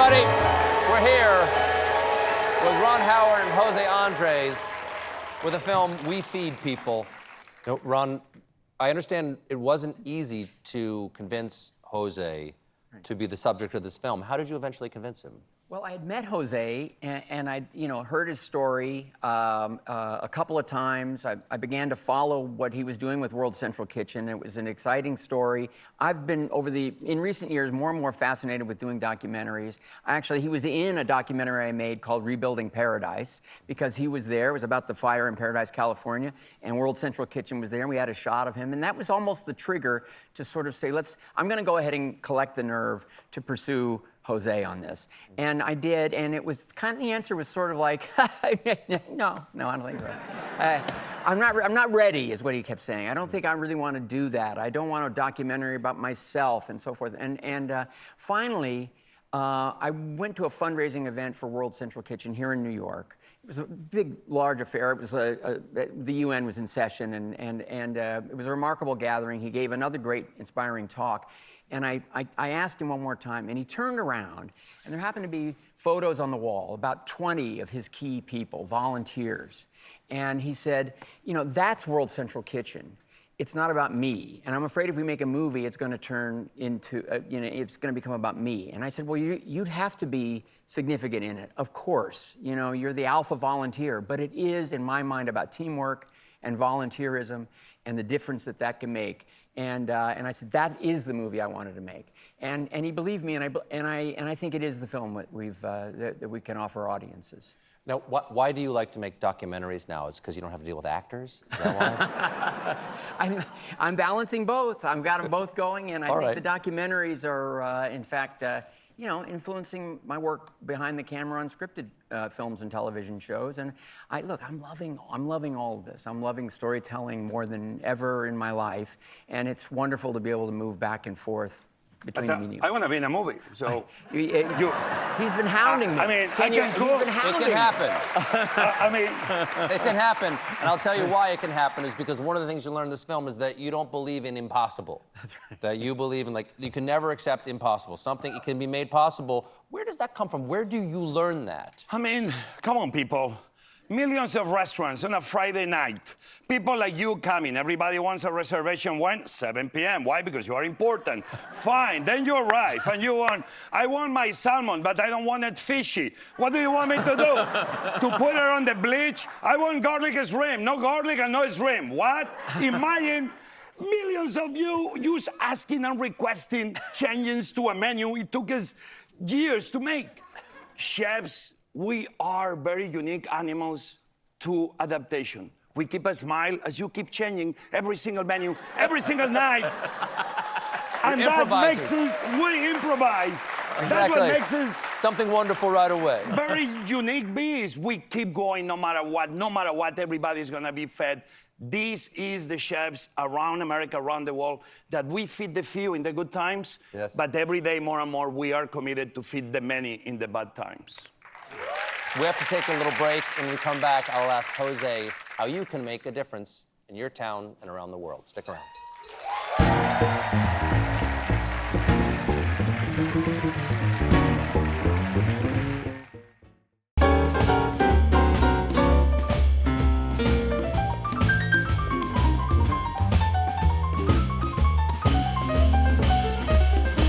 everybody. We're here with Ron Howard and José Andrés with the film We Feed People. You know, Ron, I understand it wasn't easy to convince José to be the subject of this film. How did you eventually convince him? Well, I had met Jose, and I, heard his story a couple of times. I began to follow what he was doing with World Central Kitchen. It was an exciting story. I've been, in recent years, more and more fascinated with doing documentaries. Actually, he was in a documentary I made called Rebuilding Paradise, because he was there. It was about the fire in Paradise, California, and World Central Kitchen was there, and we had a shot of him. And that was almost the trigger to sort of say, I'm gonna go ahead and collect the nerve to pursue Jose on this. And I did, and it was the answer was sort of like, no, I don't think so. I'm not ready, is what he kept saying. I don't think I really want to do that. I don't want a documentary about myself and so forth. And finally, I went to a fundraising event for World Central Kitchen here in New York. It was a big, large affair. It was the UN was in session, and it was a remarkable gathering. He gave another great, inspiring talk. And I asked him one more time, and he turned around, and there happened to be photos on the wall, about 20 of his key people, volunteers. And he said, that's World Central Kitchen. It's not about me. And I'm afraid if we make a movie, it's going to turn into, it's going to become about me. And I said, well, you'd have to be significant in it. Of course, you're the alpha volunteer, but it is, in my mind, about teamwork and volunteerism and the difference that can make. And I said, that is the movie I wanted to make. And he believed me, and I think it is the film that we can offer audiences. Now, why do you like to make documentaries now? Is it because you don't have to deal with actors? Is that why? I'm balancing both. I've got them both going, and I think the documentaries are, in fact, influencing my work behind the camera on scripted films and television shows. And I'm loving all of this. I'm loving storytelling more than ever in my life, and it's wonderful to be able to move back and forth between the mediums. I want to be in a movie, so he's been hounding me. I mean, He's been hounding It can happen. It can happen, and I'll tell you why it can happen is because one of the things you learn in this film is that you don't believe in impossible. That's right. That you believe in, you can never accept impossible. Something, it can be made possible. Where does that come from? Where do you learn that? I mean, come on, people. Millions of restaurants on a Friday night. People like you coming. Everybody wants a reservation when? 7 p.m. Why? Because you are important. Fine. Then you arrive and you want, I want my salmon, but I don't want it fishy. What do you want me to do? To put it on the bleach? I want garlic and shrimp. No garlic and no shrimp. What? Imagine millions of you just asking and requesting changes to a menu. It took us years to make. Chefs, we are very unique animals to adaptation. We keep a smile as you keep changing every single menu, every single night. And that makes us, we improvise. Exactly. That's what makes us something wonderful right away. Very unique beings. We keep going no matter what, everybody's gonna be fed. This is the chefs around America, around the world, that we feed the few in the good times, but every day more and more we are committed to feed the many in the bad times. We have to take a little break. When we come back, I'll ask Jose how you can make a difference in your town and around the world. Stick around.